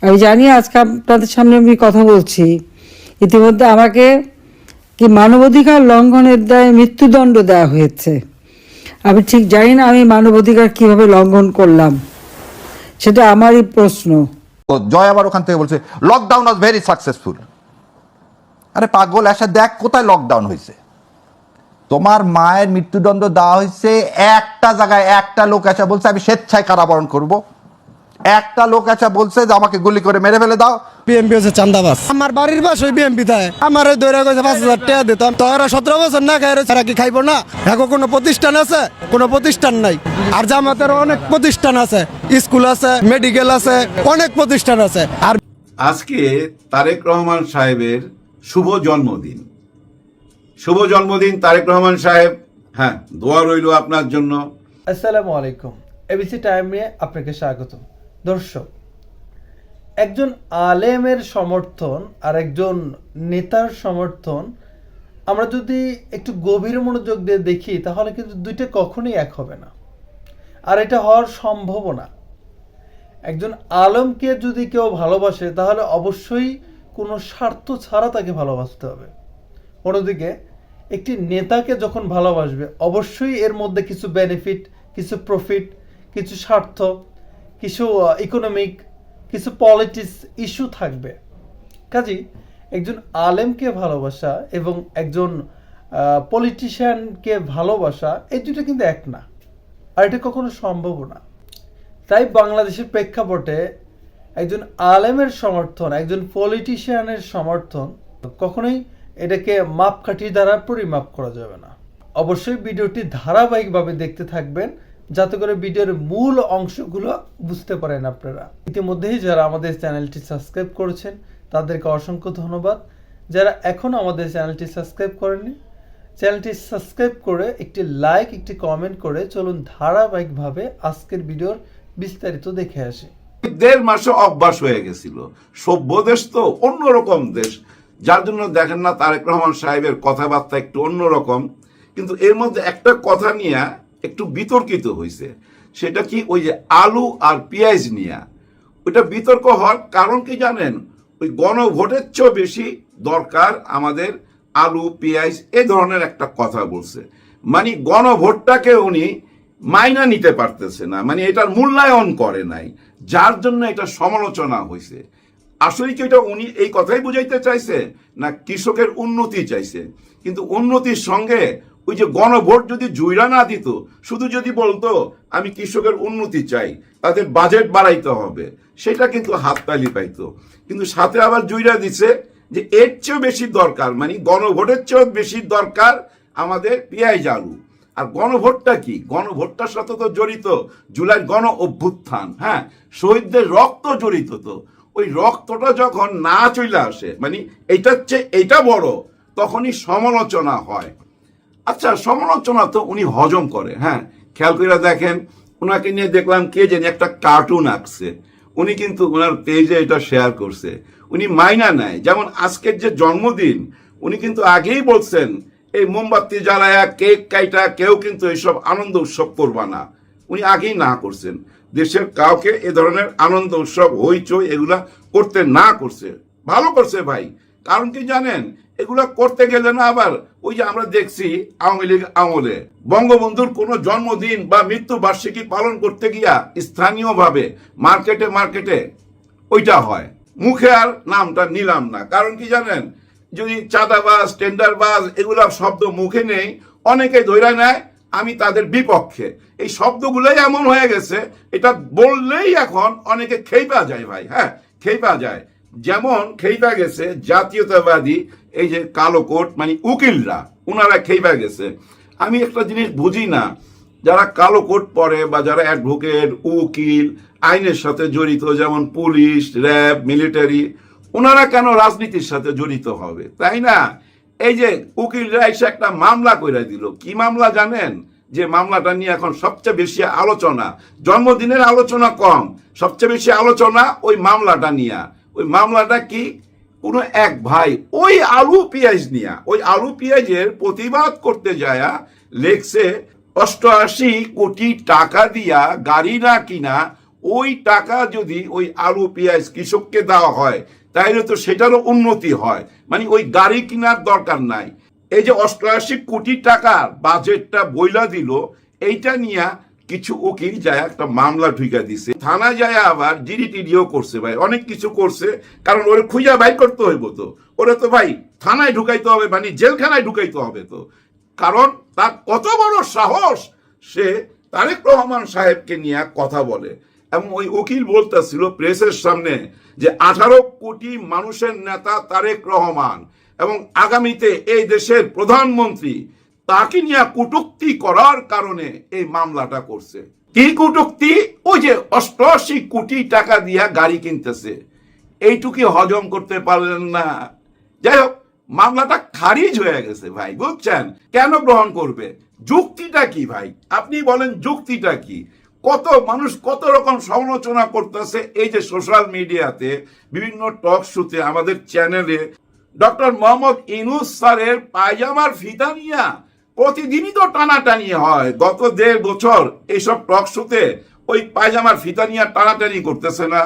আমি জানি আজকে আপনাদের সামনে আমি কথা বলছি, ইতিমধ্যে আমাকে কি মানবাধিকার লঙ্ঘনের দায়ে মৃত্যুদণ্ড দেওয়া হয়েছে। আমি ঠিক জানি না আমি মানবাধিকার কিভাবে লঙ্ঘন করলাম, সেটা আমারই প্রশ্ন। জয় আবার ওখান থেকে বলছে লকডাউন ওয়াজ ভেরি সাকসেসফুল। আরে পাগল, এসে দেখ কোথায় লকডাউন হয়েছে। তোমার মায়ের মৃত্যুদণ্ড দেওয়া হয়েছে একটা জায়গায়, একটা লোক এসে বলছে আমি স্বেচ্ছায় কারাবরণ করব, একটা লোক এসে বলছে যে আমাকে গুলি করে মেরে ফেলে দাও। বিএমপি হচ্ছে চান্দাবাজ। আমার বাড়ির পাশে বিএমপি থাকে, আমার দৈরা কইছে 5,000 টাকা দিতাম। তোরা 17 বছর না খাই রয়েছে, কি খাইবো না? এখন কোনো প্রতিষ্ঠান আছে? কোনো প্রতিষ্ঠান নাই। আর জামাতের অনেক প্রতিষ্ঠান আছে, স্কুল আছে, মেডিকেল আছে, অনেক প্রতিষ্ঠান আছে। আর আজকে তারেক রহমান সাহেবের শুভ জন্মদিন। শুভ জন্মদিন তারেক রহমান সাহেব। হ্যাঁ, দোয়া রইল আপনার জন্য। আসসালামু আলাইকুম, এবিসি টাইমে আপনাকে স্বাগত। দর্শক, একজন আলেমের সমর্থন আর একজন নেতার সমর্থন আমরা যদি একটু গভীর মনোযোগ দিয়ে দেখি, তাহলে কিন্তু দুইটা কখনোই এক হবে না, আর এটা হওয়ার সম্ভবও না। একজন আলেমকে যদি কেউ ভালোবাসে, তাহলে অবশ্যই কোনো স্বার্থ ছাড়া তাকে ভালোবাসতে হবে। অন্যদিকে একটি নেতাকে যখন ভালোবাসবে, অবশ্যই এর মধ্যে কিছু বেনিফিট, কিছু প্রফিট, কিছু স্বার্থ, কিছু ইকোনমিক, কিছু পলিটিক্স ইস্যু থাকবে। কাজেই একজন আলেমকে ভালোবাসা এবং একজন পলিটিশিয়ানকে ভালোবাসা, এই দুটো কিন্তু এক না, আর এটা কখনো সম্ভব না। তাই বাংলাদেশের প্রেক্ষাপটে একজন আলেমের সমর্থন, একজন পলিটিশিয়ানের সমর্থন কখনোই এটাকে মাপকাঠি দ্বারা পরিমাপ করা যাবে না। অবশ্যই ভিডিওটি ধারাবাহিকভাবে দেখতে থাকবেন, যাতে করে ভিডিওর মূল অংশগুলো বুঝতে পারেন আপনারা। ইতিমধ্যেই যারা আমাদের চ্যানেলটি সাবস্ক্রাইব করেছেন তাদেরকে অসংখ্য ধন্যবাদ। যারা এখনও আমাদের চ্যানেলটি সাবস্ক্রাইব করেননি, চ্যানেলটি সাবস্ক্রাইব করে একটি লাইক, একটি কমেন্ট করে চলুন ধারাবাহিকভাবে আজকের ভিডিওর বিস্তারিত দেখে আসি। 1.5 মাসে অভ্যাস হয়ে গেছিল। সভ্য দেশ তো, অন্যরকম দেশ, যার জন্য দেখেন না তারেক রহমান সাহেবের কথাবার্তা একটু অন্যরকম। কিন্তু এর মধ্যে একটা কথা নিয়ে একটু বিতর্কিত হয়েছে, সেটা কি ওই যে আলু আর পেঁয়াজ নিয়ে। ওইটা বিতর্ক হওয়ার কারণ কি জানেন? ওই গণভোটের চেয়েও বেশি দরকার আমাদের আলু পেঁয়াজ, এ ধরনের একটা কথা বলছে। মানে গণভোটটাকে উনি মাইনা নিতে পারতেছে না, মানে এটার মূল্যায়ন করে নাই, যার জন্য এটা সমালোচনা হয়েছে। আসলে কি এটা উনি এই কথাই বুঝাইতে চাইছে, না কৃষকের উন্নতি চাইছে? কিন্তু উন্নতির সঙ্গে ওই যে গণভোট যদি জুইরা না দিত, শুধু যদি বলতো আমি কৃষকের উন্নতি চাই, তাদের বাজেট বাড়াইতে হবে, সেটা কিন্তু হাততালি পাইতো। কিন্তু সাথে আবার জুইরা দিছে যে এর চেয়েও বেশি দরকার, মানে গণভোটের চেয়েও বেশি দরকার আমাদের পেঁয়াজ আলু। আর গণভোটটা কি? গণভোটটার সাথে তো জড়িত জুলাই গণ অভ্যুত্থান। হ্যাঁ, শহীদদের রক্ত জড়িত। তো ওই রক্তটা যখন না চলে আসে, মানে এইটার চেয়ে এইটা বড়, তখনই সমালোচনা হয়। আচ্ছা, সমালোচনা তো উনি হজম করে। হ্যাঁ, খেয়াল করে দেখেন, ওনাকে নিয়ে দেখলাম কে জানি একটা কার্টুন আঁকছে, উনি কিন্তু ওনার পেজে এটা শেয়ার করছে। উনি মাইনা নেয়, যেমন আজকের যে জন্মদিন, উনি কিন্তু আগেই বলছেন এই মোমবাতি জ্বালায়া কেক কাইটা কেউ কিন্তু এইসব আনন্দ উৎসব করবা না, উনি আগেই না করছেন। দেশের কাউকে এ ধরনের আনন্দ উৎসব হইচই এগুলা করতে না করছে, ভালো করছে ভাই। কারণ কি জানেন, এগুলা করতে গেলে না আবার ওই যে আমরা দেখছি আওয়ামী লীগ আমলে বঙ্গবন্ধুর কোনো জন্মদিন বা মৃত্যু বার্ষিকী পালন করতে গিয়া স্থানীয়ভাবে মার্কেটে মার্কেটে ওইটা হয়। মুখে আর নামটা নিলাম না, কারণ কি জানেন, যদি চাঁদাবাজ টেন্ডারবাজ এগুলা শব্দ মুখে নেই, অনেকে ধৈর্য নেয় আমি তাদের বিপক্ষে। এই শব্দগুলোই এমন হয়ে গেছে, এটা বললেই এখন অনেকে খেইপা যায় ভাই। হ্যাঁ, খেইপা যায়। যেমন খেইপা গেছে জাতীয়তাবাদী এই যে কালো কোট মানে উকিলরা, ওনারা খেইপা গেছে। আমি একটা জিনিস বুঝি না, যারা কালো কোট পরে বা যারা অ্যাডভোকেট, উকিল, আইনের সাথে জড়িত, যেমন পুলিশ, র্যাব, মিলিটারি, ওনারা কেন রাজনীতির সাথে জড়িত হবে? তাই না? এই যে উকিলরা এসে একটা মামলা কইরা দিল, কি মামলা জানেন? যে মামলাটা নিয়ে এখন সবচেয়ে বেশি আলোচনা, জন্মদিনের আলোচনা কম, সবচেয়ে বেশি আলোচনা ওই মামলাটা নিয়ে। ওই মামলাটা কি? কোন এক ভাই ওই আলু পেঁয়াজ নিয়ে, ওই আলু পেঁয়াজের প্রতিবাদ করতে যায়া লেখছে 88 কোটি টাকা দিয়া গাড়ি না কিনা ওই টাকা যদি ওই আলু পেঁয়াজ কৃষককে দেওয়া হয় তাহলে তো সেটারও উন্নতি হয়, মানে ওই গাড়ি কেনার দরকার নাই। এই যে 88 কোটি টাকার বাজেটটা বইলা দিল, এইটা নিয়ে কিছু উকিল যায় একটা মামলা ঢুকা দিছে, থানায় যায় আবার জিডিটিডিও করছে ভাই, অনেক কিছু করছে, কারণ ওরে খুঁজা বাইর করতে হইব, তো ওরে তো ভাই থানায় ঢুকাইতে হবে, মানে জেলখানায় ঢুকাইতে হবে, তো কারণ তার কত বড় সাহস সে তারেক রহমান সাহেবকে নিয়ে কথা বলে। এবং ওই উকিল বলতেছিল প্রেসের সামনে যে 18 কোটি মানুষের নেতা তারেক রহমান এবং আগামীতে এই দেশের প্রধানমন্ত্রী, তাকে নিয়ে কটূক্তি করার কারণে এই মামলাটা করছে। কি কটূক্তি? ওই যে 88 কোটি টাকা দিয়া গাড়ি কিনতেছে, এইটুকি হজম করতে পারলেন না। যাই হোক, মামলাটা খারিজ হয়ে গেছে ভাই, বুঝছেন? কেন গ্রহণ করবে? যুক্তিটা কি ভাই? আপনি বলেন যুক্তিটা কি? কত মানুষ কত রকম সমালোচনা করতেছে এই যে সোশ্যাল মিডিয়াতে, বিভিন্ন টক শোতে, আমাদের চ্যানেলে। ডক্টর মোহাম্মদ ইউনূস স্যারের পায়জামার ফিতা নিয়ে প্রতিদিনই তো টানাটানি হয়। গত 1.5 বছর এইসব টক শোতে ওই পায়জামার ফিতা নিয়ে টানাটানি করতেছে না?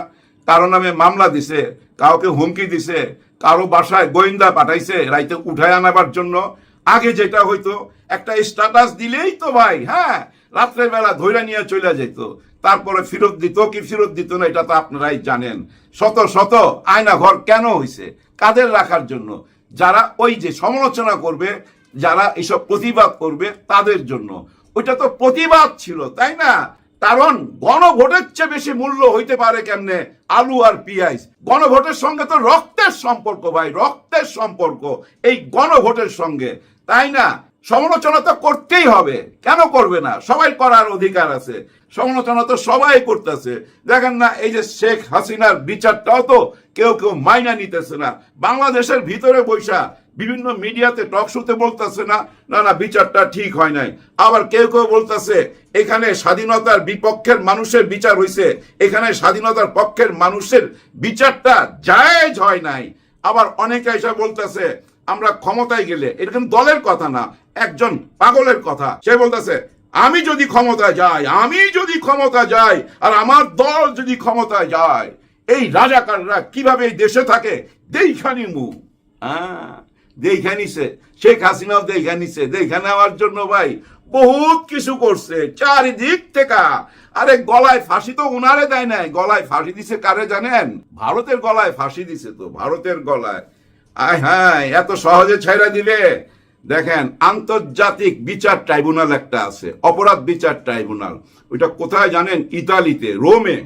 কারো নামে মামলা দিছে, কাউকে হুমকি দিছে, কারো বাসায় গোয়েন্দা পাঠাইছে রাইতে উঠায় আনাবার জন্য। আগে যেটা হইতো একটা স্ট্যাটাস দিলেই তো ভাই, হ্যাঁ, রাত্রের বেলা ধইরা নিয়ে চলে যেত, তারপরে ফেরত দিত কি ফেরত দিত না এটা তো আপনারাই জানেন। শত শত আয়না ঘর কেন হইছে? কাদের রাখার জন্য? যারা ওই যে সমালোচনা করবে, যারা এসব প্রতিবাদ করবে তাদের জন্য। ওইটা তো প্রতিবাদ ছিল, তাই না? কারণ গণভোটের চেয়ে বেশি মূল্য হইতে পারে কেমনে আলু আর পেঁয়াজ? গণভোটের সঙ্গে তো রক্তের সম্পর্ক ভাই, রক্তের সম্পর্ক এই গণভোটের সঙ্গে, তাই না? সমালোচনা তো করতেই হবে, কেন করবে না? সবাই করার অধিকার আছে, সমালোচনা তো সবাই করতেছে। দেখেন না, এই যে শেখ হাসিনার বিচারটাও তো কেউ কেউ মাইনা নিতেছে না। বাংলাদেশের ভিতরে বৈশা বিভিন্ন মিডিয়াতে টক শোতে বলতেছে না না না বিচারটা ঠিক হয় নাই। আবার কেউ কেউ বলতেছে এখানে স্বাধীনতার বিপক্ষের মানুষের বিচার হইছে, এখানে স্বাধীনতার পক্ষের মানুষের বিচারটা জায়েজ হয় নাই। আবার অনেকে এসে বলতেছে আমরা ক্ষমতায় গেলে, এটা কিন্তু দলের কথা না, একজন পাগলের কথা। সে বলতেছে আমি যদি ক্ষমতায় যাই, আমি যদি ক্ষমতায় যাই, আর আমার দল যদি ক্ষমতায় যায়, এই রাজাকাররা কিভাবে এই দেশে থাকে দেইখানি মুখ। দেখা নিছে, শেখ হাসিনাও দেখা নিছে। দেখা নেওয়ার জন্য ভাই বহুত কিছু করছে চারিদিক থেকে। আরে গলায় ফাঁসি তো উনারে দেয় নাই, গলায় ফাঁসি দিছে কারে জানেন? ভারতের গলায় ফাঁসি দিছে, তো ভারতের গলায়। আয় হ্যাঁ, এত সহজে ছাইরা দিলে? দেখেন, আন্তর্জাতিক বিচার ট্রাইব্যুনাল একটা আছে, অপরাধ বিচার ট্রাইব্যুনাল। ওইটা কোথায় জানেন? ইতালিতে, রোমে।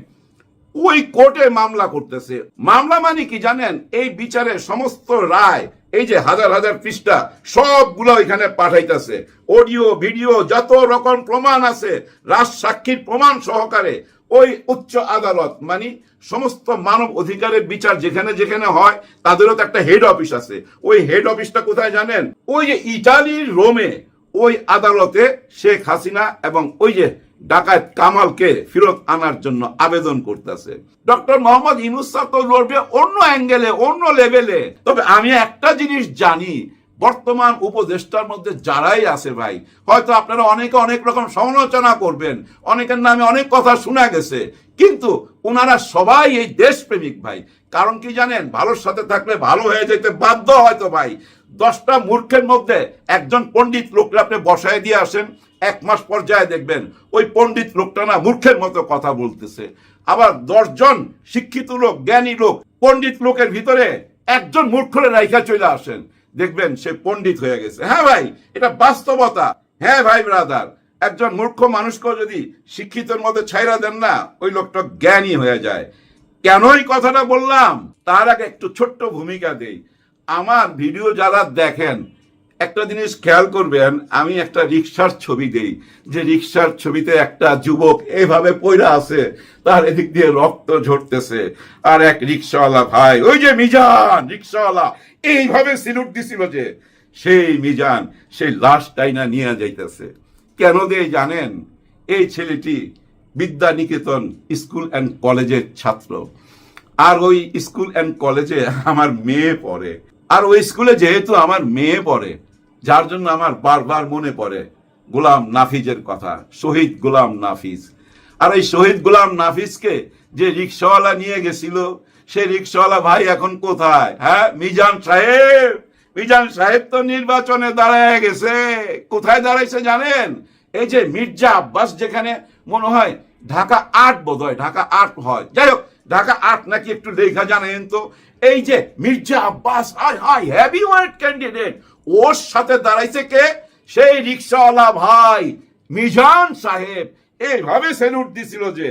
ওই কোর্টে মামলা করতেছে। মামলা মানে কি জানেন? এই বিচারের সমস্ত রায়, এই যে হাজার হাজার পৃষ্ঠা, সবগুলো এখানে পাঠাইতেছে, অডিও ভিডিও যত রকম প্রমাণ আছে, রাজসাক্ষীর প্রমাণ সহকারে। ওই উচ্চ আদালত মানে সমস্ত মানব অধিকারের বিচার যেখানে যেখানে হয়, তাদেরও তো একটা হেড অফিস আছে। ওই হেড অফিসটা কোথায় জানেন? ওই যে ইটালির রোমে। ওই আদালতে শেখ হাসিনা এবং ওই যে ডাকাত কামালকে ফেরত আনার জন্য আবেদন করতেছে। ডক্টর মোহাম্মদ ইউনূস স্যার তো লড়বে অন্য অ্যাঙ্গেলে, অন্য লেভেলে। তবে আমি একটা জিনিস জানি, বর্তমান উপদেষ্টার মধ্যে যারাই আছে ভাই, হয়তো আপনারা অনেকে অনেক রকম সমালোচনা করবেন, অনেকের নামে অনেক কথা শোনা গেছে, কিন্তু ওনারা সবাই এই দেশপ্রেমিক ভাই। কারণ কি জানেন? ভালোর সাথে থাকলে ভালো হয়ে যেতে বাধ্য হয়তো ভাই। 10টা মূর্খের মধ্যে একজন পণ্ডিত লোককে আপনি বসায় দিয়ে আসেন, 1 মাস পর্যায়ে দেখবেন ওই পণ্ডিত লোকটা না মূর্খের মতো কথা বলতেছে। আবার 10 জন শিক্ষিত লোক, জ্ঞানী লোক, পণ্ডিত লোকের ভিতরে একজন মূর্খরে রাইখা চলে আসেন, দেখবেন সে পণ্ডিত হয়ে গেছে। হ্যাঁ ভাই, এটা বাস্তবতা। হ্যাঁ ভাই ব্রাদার, একজন মূর্খ মানুষকে যদি শিক্ষিতের মধ্যে ছাইরা দেন না, ওই লোকটা জ্ঞানী হয়ে যায়। কেন এই কথাটা বললাম তার আগে একটু ছোট্ট ভূমিকা দেই। আমার ভিডিও যারা দেখেন, একটা জিনিস খেয়াল করবেন, আমি একটা রিক্সার ছবি দেই, যে রিক্সার ছবিতে একটা যুবক এইভাবে পইরা আছে, তার এদিক দিয়ে রক্ত ঝরতেছে, আর এক রিক্সাওয়ালা ভাই, ওই যে মিজান রিক্সাওয়ালা, এইভাবে সিলুট দিছিল যে সেই মিজান সেই লাশটাই না নিয়ে যাইতেছে। কেন দেয় জানেন? এই ছেলেটি বিদ্যা নিকেতন স্কুল অ্যান্ড কলেজের ছাত্র, আর ওই স্কুল অ্যান্ড কলেজে আমার মেয়ে পড়ে। আর ওই স্কুলে যেহেতু আমার মেয়ে পড়ে, যার জন্য আমার বারবার মনে পড়ে গোলাম নাফিজের কথা, শহীদ গোলাম নাফিজ। আর এই শহীদ গোলাম নাফিসকে যে রিক্সাওয়ালা নিয়ে গেছিল, সেই রিক্সাওয়ালা ভাই এখন কোথায়? হ্যাঁ, মিজান সাহেব তো নির্বাচনে দাঁড়ায় গেছে। কোথায় দাঁড়াইছে জানেন? এই যে মির্জা আব্বাস, যেখানে মনে হয় ঢাকা ৮ বোধ হয়, ঢাকা ৮ হয়, যাই হোক ঢাকা ৮ নাকি একটু লেখা জানেন তো। এই যে Mirza Abbas, high heavy weight candidate, ওর সাথে দাঁড়াইছে কে? সেই রিক্সাওয়ালা ভাই মিজান সাহেব। এইভাবে স্যালুট দিছিল যে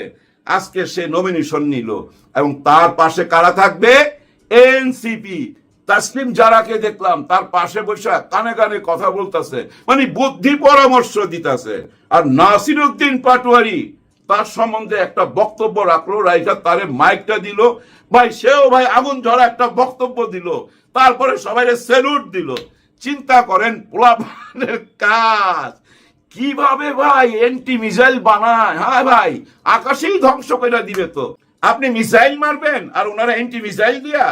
আজকে সে নমিনেশন নিল। এবং তার পাশে কারা থাকবে? এনসিপি। তাসলিম জারাকে দেখলাম তার পাশে বসে কানে কানে কথা বলতেছে, মানে বুদ্ধি পরামর্শ দিতেছে। আর নাসিরউদ্দিন পাটোয়ারি তার সম্বন্ধে একটা বক্তব্য রাখলো, রাইখা তারে মাইকটা দিল, ভাই সেও ভাই আগুন ঝরা একটা বক্তব্য দিল, তারপরে সবাই স্যালুট দিল। চিন্তা করেন পোলাপানের কাজ কিভাবে ভাই এন্টি মিসাইল বানায়। হ্যাঁ ভাই, আকাশেই ধ্বংস করে দিবে। তো আপনি মিসাইল মারবেন আর ওনারা এন্টি মিসাইল দিয়া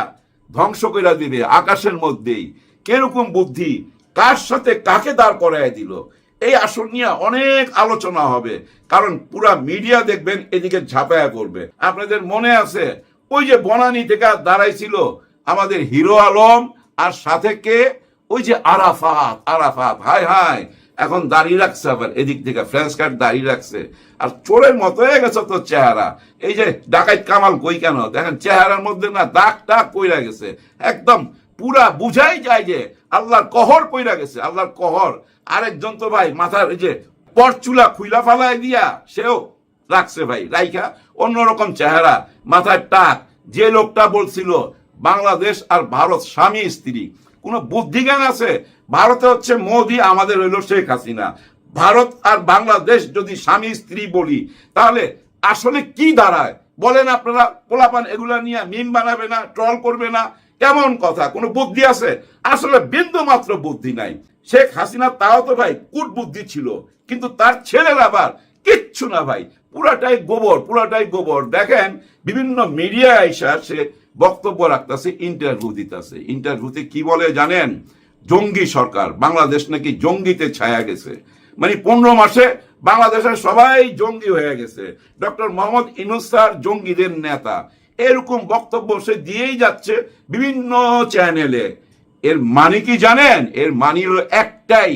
ধ্বংস করে দিবে আকাশের মধ্যেই। কিরকম বুদ্ধি, কার সাথে কাকে দাঁড় করায় দিল। এই আসন নিয়ে অনেক আলোচনা হবে, কারণ পুরা মিডিয়া দেখবেন এদিকে ঝাঁপায়া করবে। আপনাদের মনে আছে ওই যে বনানী থেকে দাঁড়াইছিল আমাদের হিরো আলম, আর সাথে কে? ওই যে আরাফাত। হাই হাই, এখন দাঁড়িয়ে রাখছে, আবার এদিক থেকে ফ্রেঞ্চ কাট দাঁড়িয়ে রাখছে, আর চোরের মতো হয়ে গেছে তো চেহারা। এই যে ডাকাইত কামাল কই কেন দেখেন, চেহারার মধ্যে না দাগ টাক কইরা গেছে, একদম পুরা বুঝাই যায় যে আল্লাহর কহর কইরা গেছে, আল্লাহর কহর। আরেকজন তো ভাই মাথার এই যে পরচুলা খুইলা ফালাই দিয়া সেও রাখছে ভাই, রাইখা অন্যরকম চেহারা, মাথায় টাক। যে লোকটা বলছিল বাংলাদেশ আর ভারত স্বামী স্ত্রী, কোনো বুদ্ধিজ্ঞান আছে? ভারতে হচ্ছে মোদি, আমাদের হইল শেখ হাসিনা। ভারত আর বাংলাদেশ যদি স্বামী স্ত্রী বলি, তাহলে আসলে কি দাঁড়ায় বলেন আপনারা? পোলাপান এগুলা নিয়ে মিম বানাবে না, ট্রল করবে না? কেমন কথা, কোনো বুদ্ধি আছে? আসলে বিন্দু মাত্র বুদ্ধি নাই। শেখ হাসিনা তাও তো ভাই কুট বুদ্ধি ছিল, কিন্তু তার ছেলের আবার কিচ্ছু না ভাই, পুরাটাই গোবর। দেখেন বিভিন্ন মিডিয়া আইসা সে বক্তব্য রাখতেছে, ইন্টারভিউ দিতেছে। ইন্টারভিউতে কি বলে জানেন? জঙ্গি সরকার, বাংলাদেশ নাকি জঙ্গিতে ছায়া গেছে, মানে 15 মাসে বাংলাদেশের সবাই জঙ্গি হয়ে গেছে, ডক্টর মোহাম্মদ ইউনূস স্যার জঙ্গিদের নেতা। এরকম বক্তব্য সে দিয়েই যাচ্ছে বিভিন্ন চ্যানেলে। এর মানে কি জানেন? এর মানে হলো একটাই,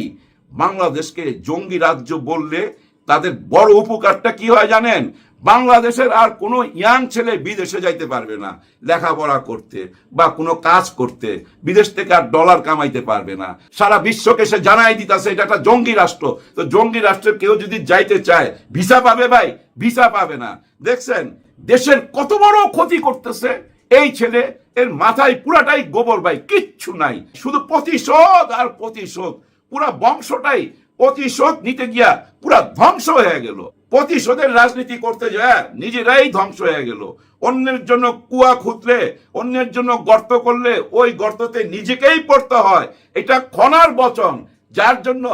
বাংলাদেশকে জঙ্গি রাজ্য বললে তাদের বড় উপকারটা কি হয় জানেন? বাংলাদেশের আর কোনো ইয়াং ছেলে বিদেশে যাইতে পারবে না লেখাপড়া করতে বা কোনো কাজ করতে, বিদেশ থেকে আর ডলার কামাইতে পারবে না। সারা বিশ্বকে সে জানাই দিতেছে এটা একটা জঙ্গি রাষ্ট্র। তো জঙ্গি রাষ্ট্রের কেউ যদি যাইতে চায় ভিসা পাবে ভাই? ভিসা পাবে না। দেখছেন দেশের কত বড় ক্ষতি করতেছে এই ছেলে। এর মাথায় পুরাটাই গোবর ভাই, কিচ্ছু নাই, শুধু প্রতিশোধ আর প্রতিশোধ। পুরা বংশটাই প্রতিশোধ নিতে গিয়া পুরা ধ্বংস হয়ে গেল। প্রতিশোধের রাজনীতি করতে যায় নিজেরাই ধ্বংস হয়ে গেল। অন্যের জন্য কুয়া খুঁতলে, অন্যের জন্য গর্ত করলে ওই গর্ততে নিজেকেই পড়তে হয়। এটা খনার বচন, যার জন্য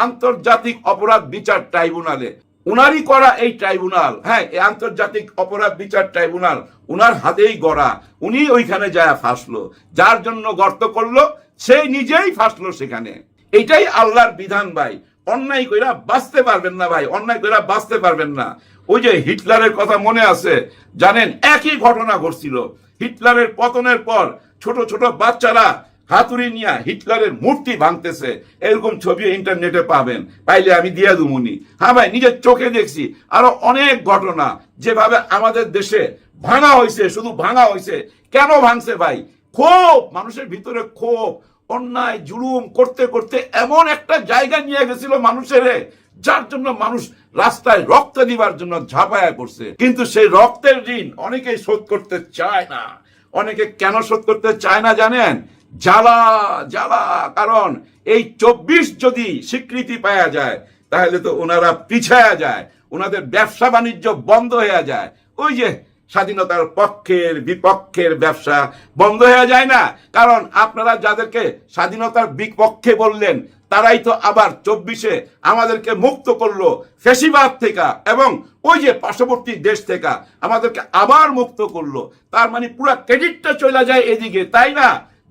আন্তর্জাতিক অপরাধ বিচার ট্রাইব্যুনালে উনারই করা এই ট্রাইব্যুনাল, হ্যাঁ এই আন্তর্জাতিক অপরাধ বিচার ট্রাইব্যুনাল উনার হাতেই গড়া, উনি ওইখানে যায় ফাঁসলো। যার জন্য গর্ত করলো সেই নিজেই ফাঁসলো সেখানে। এটাই আল্লাহর বিধান ভাই। অন্যায় কইরা বাঁচতে পারবেন না ভাই, অন্যায় কইরা বাঁচতে পারবেন না। ওই যে হিটলারের কথা মনে আছে জানেন? একই ঘটনা ঘটছিল। হিটলারের পতনের পর ছোট ছোট বাচ্চারা হাতুড়ি নিয়ে হিটলারের মূর্তি ভাঙতেছে, এরকম ছবি ইন্টারনেটে পাবেন, পাইলে আমি দিয়ে দুমুনি। হ্যাঁ ভাই, নিজের চোখে দেখছি। আরো অনেক ঘটনা যেভাবে আমাদের দেশে ভাঙা হয়েছে, শুধু ভাঙা হয়েছে। কেন ভাঙছে ভাই? ক্ষোভ, মানুষের ভিতরে ক্ষোভ। অন্যায় জুলুম করতে করতে এমন একটা জায়গা নিয়ে গেছিল মানুষের, যার জন্য মানুষ রাস্তায় রক্ত দিবার জন্য ঝাঁপায়া পড়ছে। কিন্তু সেই রক্তের ঋণ অনেকেই শোধ করতে চায় না। অনেকে কেন শোধ করতে চায় না জানেন? জ্বালা। কারণ এই 24 যদি স্বীকৃতি পাওয়া যায় তাহলে তো ওনারা পিছায়া যায়, ওনাদের ব্যবসা বাণিজ্য বন্ধ হয়ে যায়। ওই যে স্বাধীনতার পক্ষের বিপক্ষের ব্যবসা বন্ধ হয়ে যায় না? কারণ আপনারা যাদেরকে স্বাধীনতার বিপক্ষে বললেন তারাই তো আবার 24-এ আমাদেরকে মুক্ত করলো ফ্যাসিবাদ থেকে, এবং ওই যে পার্শ্ববর্তী দেশ থেকে আমাদেরকে আবার মুক্ত করলো। তার মানে পুরো ক্রেডিটটা চলে যায় এদিকে, তাই না?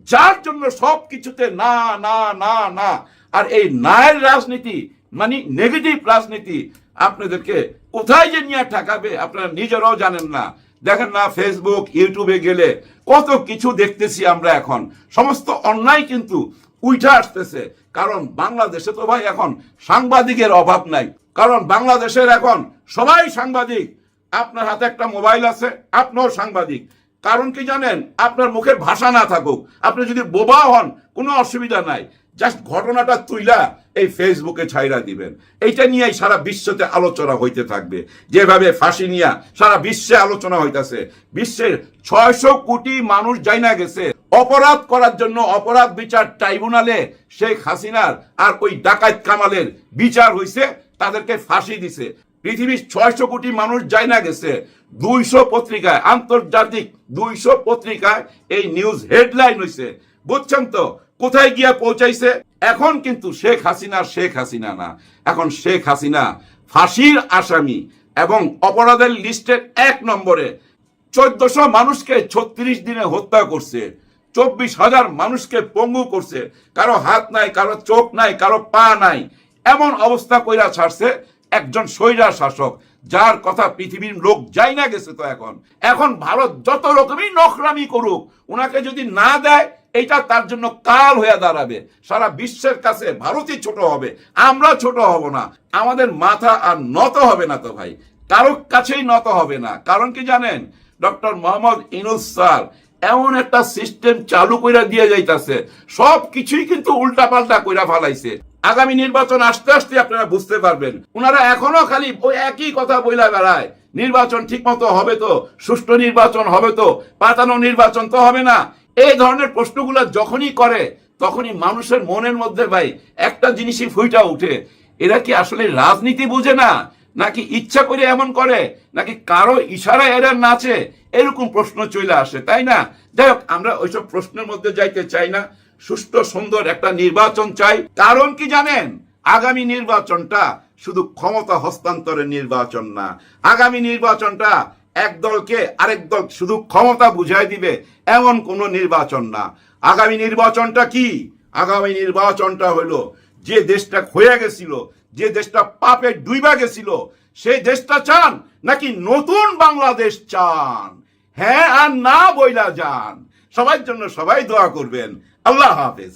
যার জন্য সব কিছুতে না না না না। আর এই নায়ের রাজনীতি মানে নেগেটিভ রাজনীতি আপনাদেরকে কোথায় যে নিয়ে ঠেকাবে আপনারা নিজেরাও জানেন না। দেখেন না, ফেসবুক ইউটিউবে গেলে কত কিছু দেখতেছি আমরা। এখন সমস্ত অন্যায় কিন্তু উঠে আসতেছে, কারণ বাংলাদেশে তো ভাই এখন সাংবাদিকের অভাব নাই। কারণ বাংলাদেশের এখন সবাই সাংবাদিক। আপনার হাতে একটা মোবাইল আছে, আপনিও সাংবাদিক। কারণ কি জানেন, আপনার মুখের ভাষা না থাকুক, আপনি যদি বোবা হন কোনো অসুবিধা নাই, জাস্ট ঘটনাটা তুইলা এই ফেসবুকে ছাইরা দিবেন। এইটা নিয়েই সারা বিশ্বতে আলোচনা হইতে থাকবে। যেভাবে ফাঁসি নিয়ে সারা বিশ্বে আলোচনা হইতাছে, বিশ্বের 600 কোটি মানুষ জাইনা গেছে অপরাধ করার জন্য। অপরাধ বিচার ট্রাইব্যুনালে শেখ হাসিনার আর ওই ডাকাত কামালের বিচার হইছে, তাদেরকে ফাঁসি দিছে। পৃথিবীর 600 কোটি মানুষ জাইনা গেছে। 200 পত্রিকায়, আন্তর্জাতিক 200 পত্রিকায় এই নিউজ হেডলাইন হইছে। বুঝছেন তো কোথায় গিয়া পৌঁছাইছে? এখন কিন্তু শেখ হাসিনা না, এখন শেখ হাসিনা ফাঁসির আসামি এবং অপরাধের লিস্টের 1 নম্বরে। 1400 মানুষকে 36 দিনে হত্যা করছে, 24,000 মানুষকে পঙ্গু করছে, কারো হাত নাই, কারো চোখ নাই, কারো পা নাই, এমন অবস্থা কইরা ছাড়ছে একজন স্বৈরা শাসক, যার কথা পৃথিবীর লোক যাই না গেছে। তো এখন ভারত যত রকমই নখরামি করুক, ওনাকে যদি না দেয় এটা তার জন্য কাল হয়ে দাঁড়াবে। সারা বিশ্বের কাছে ভারতই ছোট হবে, আমরা ছোট হব না। আমাদের মাথা আর নত হবে না তো ভাই, কারো কাছেই নত হবে না। কারণ কি জানেন, ডক্টর মোহাম্মদ ইউনূস স্যার এমন একটা সিস্টেম চালু কইরা দিয়ে যাইতাছে, সব কিছুই কিন্তু উল্টাপাল্টা কইরা ফালাইছে। আগামী নির্বাচন আসতে আসতে আপনারা বুঝতে পারবেন, ওনারা এখনো খালি ওই একই কথা বইলা বেড়ায়। নির্বাচন ঠিক মতো হবে তো, সুষ্ঠু নির্বাচন হবে তো, পাতানো নির্বাচন তো হবে না। এই ধরনের প্রশ্নগুলো যখনই করে, তখনই মানুষের মনের মধ্যে ভাই একটা জিনিসই ফুইটা উঠে, এরা কি আসলে রাজনীতি বুঝে না, নাকি ইচ্ছা করে এমন করে, নাকি কারো ইশারায় এরা নাচে? এরকম প্রশ্ন চলে আসে, তাই না? যাই হোক, আমরা ওইসব প্রশ্নের মধ্যে যাইতে চাই না। সুষ্ঠু সুন্দর একটা নির্বাচন চাই। কারণ কি জানেন, আগামী নির্বাচনটা শুধু ক্ষমতা হস্তান্তরের নির্বাচন না। আগামী নির্বাচনটা এক দলকে আরেক দল শুধু ক্ষমতা বুঝাই দিবে এমন কোন নির্বাচন না। আগামী নির্বাচনটা কি? আগামী নির্বাচনটা হলো, যে দেশটা ক্ষয়ে গেছিল, যে দেশটা পাপে ডুইবা গেছিল, সেই দেশটা চান নাকি নতুন বাংলাদেশ চান? হ্যাঁ আর না বইলা যান। সবার জন্য সবাই দোয়া করবেন। আল্লাহ হাফেজ।